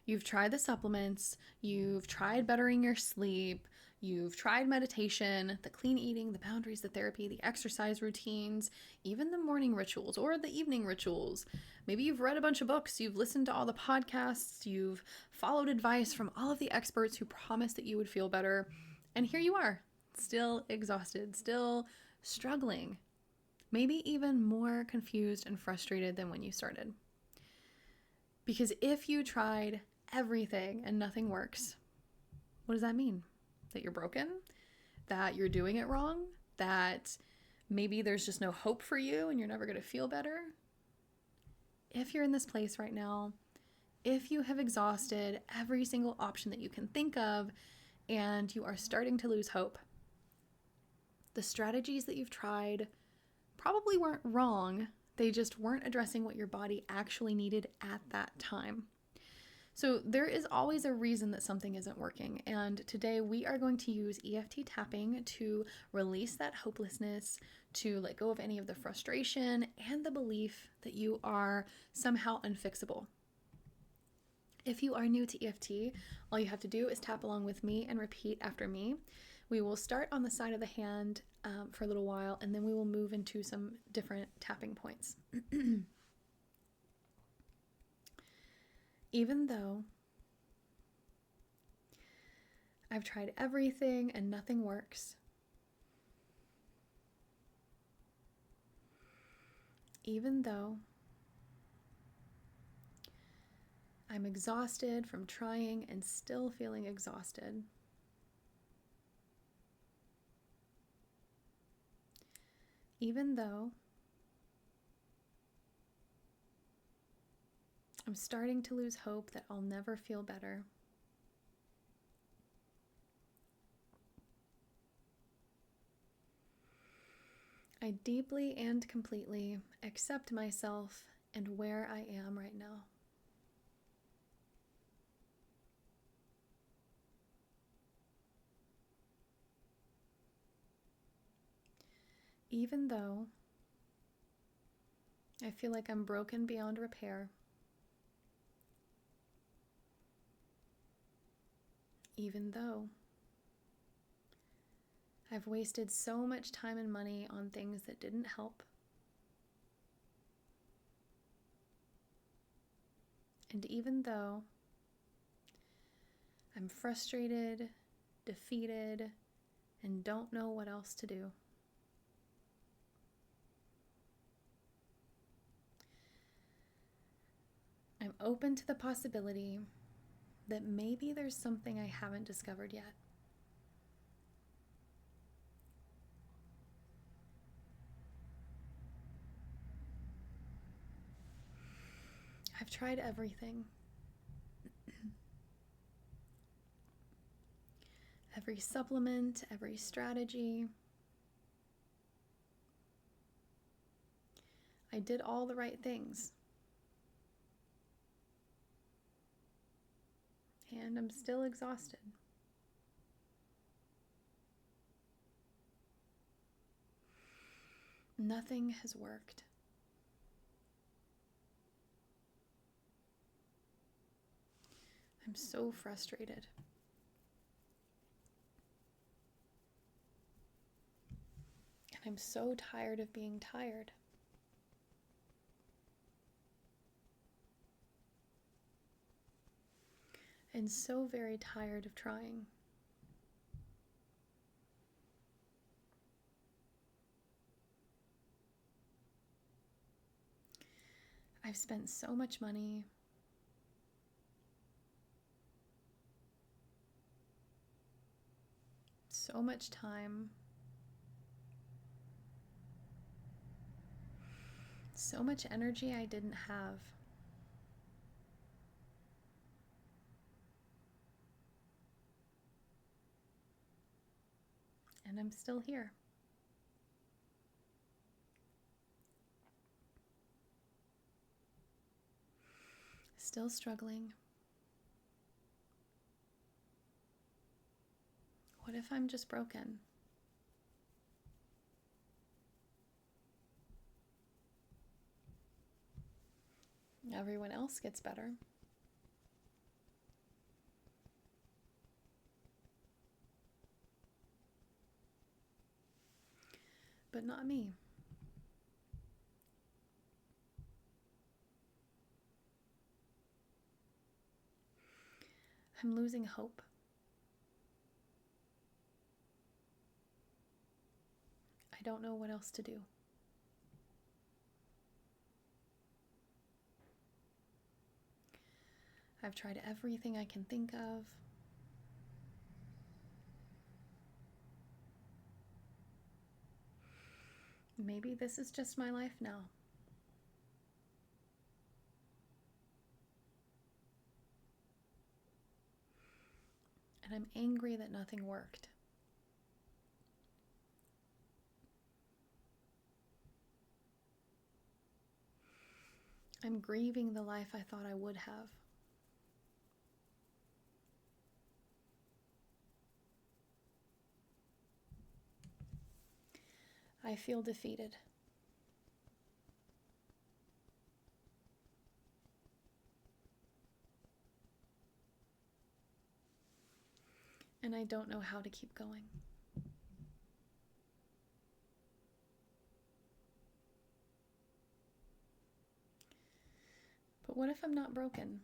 You've tried the supplements, you've tried bettering your sleep, you've tried meditation, the clean eating, the boundaries, the therapy, the exercise routines, even the morning rituals or the evening rituals. Maybe you've read a bunch of books, you've listened to all the podcasts, you've followed advice from all of the experts who promised that you would feel better. And here you are, still exhausted, still struggling, maybe even more confused and frustrated than when you started. Because if you tried everything and nothing works, what does that mean? That you're broken? That you're doing it wrong? That maybe there's just no hope for you and you're never going to feel better? If you're in this place right now, if you have exhausted every single option that you can think of and you are starting to lose hope, the strategies that you've tried probably weren't wrong. They just weren't addressing what your body actually needed at that time. So there is always a reason that something isn't working. And today we are going to use EFT tapping to release that hopelessness, to let go of any of the frustration and the belief that you are somehow unfixable. If you are new to EFT, all you have to do is tap along with me and repeat after me. We will start on the side of the hand for a little while, and then we will move into some different tapping points. Even though I've tried everything and nothing works, even though I'm exhausted from trying and still feeling exhausted, even though I'm starting to lose hope that I'll never feel better, I deeply and completely accept myself and where I am right now. Even though I feel like I'm broken beyond repair, even though I've wasted so much time and money on things that didn't help, and even though I'm frustrated, defeated, and don't know what else to do, I'm open to the possibility that maybe there's something I haven't discovered yet. I've tried everything. Every supplement, every strategy. I did all the right things. And I'm still exhausted. Nothing has worked. I'm so frustrated. And I'm so tired of being tired. And so very tired of trying. I've spent so much money. So much time. So much energy I didn't have. And I'm still here. Still struggling. What if I'm just broken? Everyone else gets better. but not me. I'm losing hope. I don't know what else to do. I've tried everything I can think of. Maybe this is just my life now. And I'm angry that nothing worked. I'm grieving the life I thought I would have. I feel defeated. And I don't know how to keep going. But what if I'm not broken?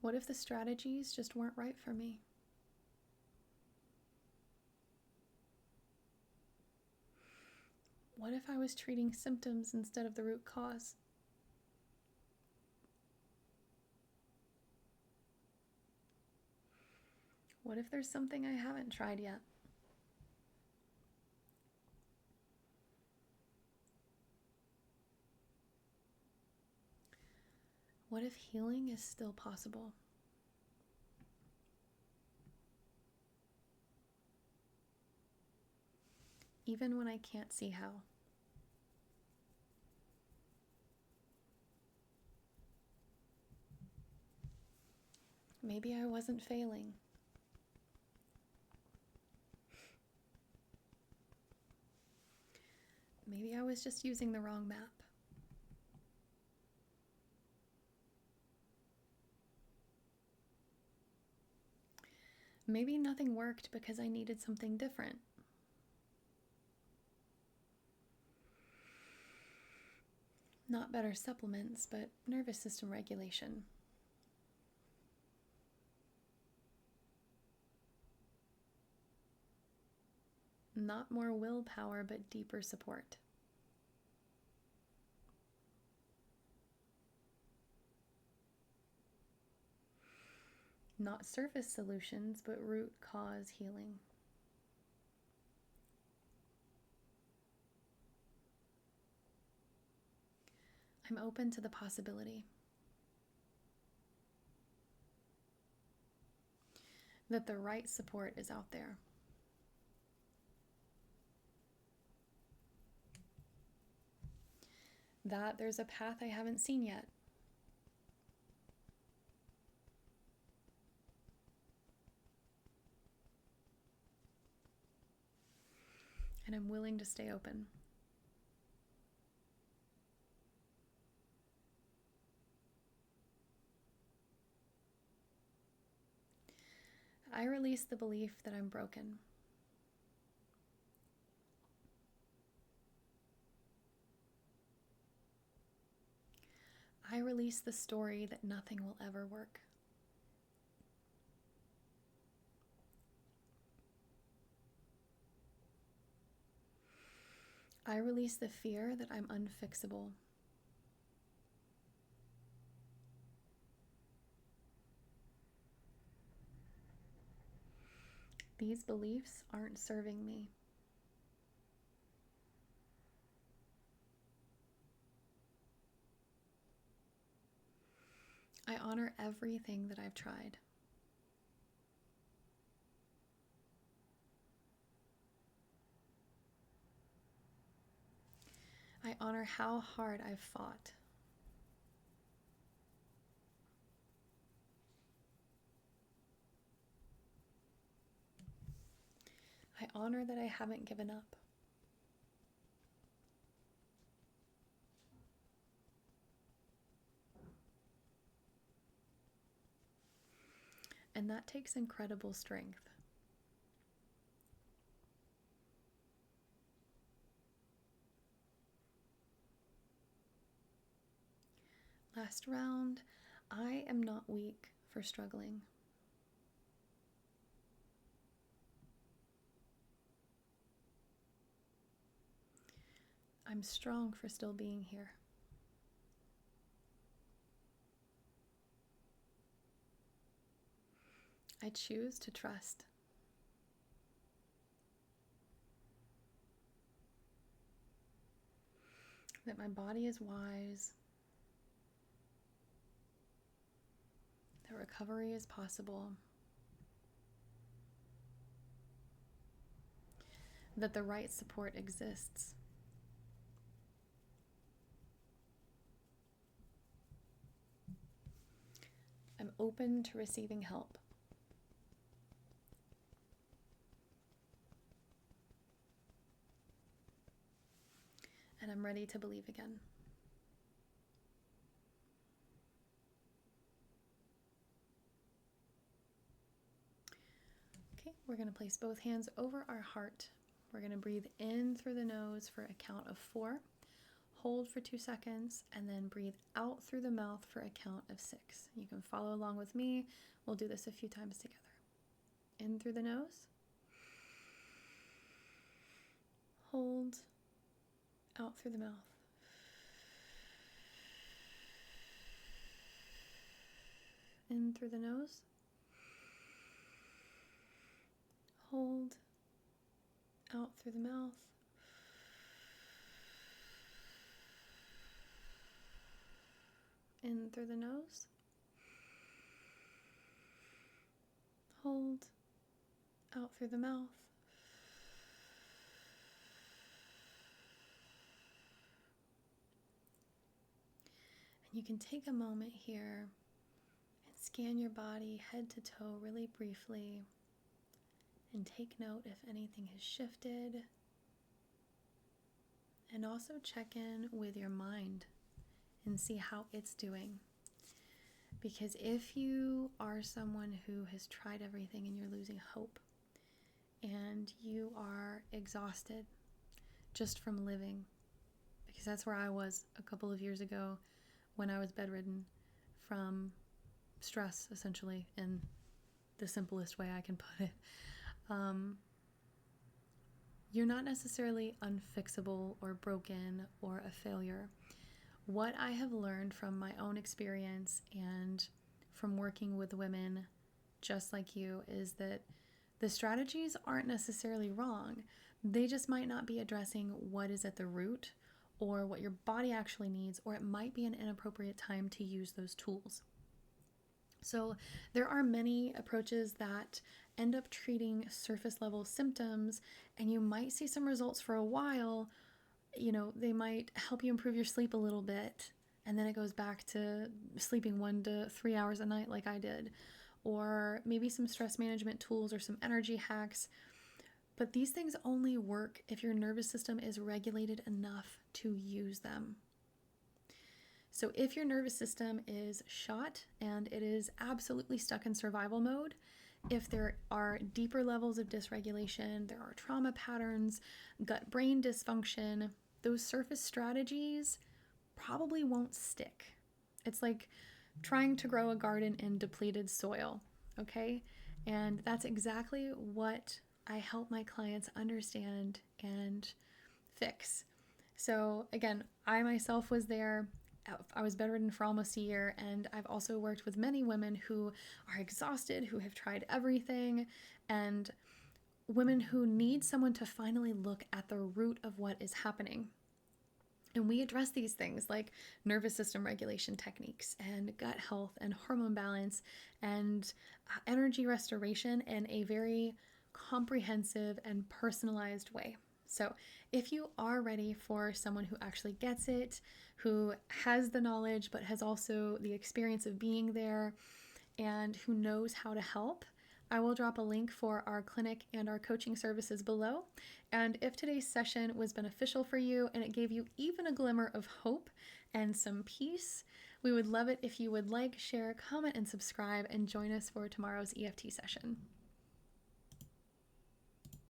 What if the strategies just weren't right for me? What if I was treating symptoms instead of the root cause? What if there's something I haven't tried yet? What if healing is still possible? Even when I can't see how. Maybe I wasn't failing. Maybe I was just using the wrong map. Maybe nothing worked because I needed something different. Not better supplements, but nervous system regulation. Not more willpower, but deeper support. Not surface solutions, but root cause healing. I'm open to the possibility that the right support is out there. That there's a path I haven't seen yet. And I'm willing to stay open. I release the belief that I'm broken. I release the story that nothing will ever work. I release the fear that I'm unfixable. These beliefs aren't serving me. I honor everything that I've tried. I honor how hard I've fought. I honor that I haven't given up. And that takes incredible strength. Last round, I am not weak for struggling. I'm strong for still being here. I choose to trust. That my body is wise. That recovery is possible. That the right support exists. I'm open to receiving help. And I'm ready to believe again. Okay, we're going to place both hands over our heart. We're going to breathe in through the nose for a count of 4. Hold for 2 seconds, and then breathe out through the mouth for a count of 6. You can follow along with me. We'll do this a few times together. In through the nose. Hold. Out through the mouth. In through the nose. Hold. Out through the mouth. In through the nose. Hold. Out through the mouth. And you can take a moment here and scan your body head to toe really briefly and take note if anything has shifted. And also check in with your mind and see how it's doing. Because if you are someone who has tried everything and you're losing hope, and you are exhausted just from living, because that's where I was a couple of years ago when I was bedridden from stress, essentially, in the simplest way I can put it. You're not necessarily unfixable or broken or a failure. What I have learned from my own experience and from working with women just like you is that the strategies aren't necessarily wrong. They just might not be addressing what is at the root or what your body actually needs, or it might be an inappropriate time to use those tools. So there are many approaches that end up treating surface level symptoms, and you might see some results for a while. You know, they might help you improve your sleep a little bit, and then it goes back to sleeping 1 to 3 hours a night like I did, or maybe some stress management tools or some energy hacks. But these things only work if your nervous system is regulated enough to use them. So if your nervous system is shot and it is absolutely stuck in survival mode, if there are deeper levels of dysregulation, there are trauma patterns, gut-brain dysfunction, those surface strategies probably won't stick. It's like trying to grow a garden in depleted soil, okay? And that's exactly what I help my clients understand and fix. So again, I myself was there. I was bedridden for almost a year, and I've also worked with many women who are exhausted, who have tried everything, and women who need someone to finally look at the root of what is happening. And we address these things like nervous system regulation techniques and gut health and hormone balance and energy restoration in a very comprehensive and personalized way. So if you are ready for someone who actually gets it, who has the knowledge but has also the experience of being there and who knows how to help, I will drop a link for our clinic and our coaching services below. And if today's session was beneficial for you and it gave you even a glimmer of hope and some peace, We would love it if you would like, share, comment, and subscribe, and join us for tomorrow's EFT session.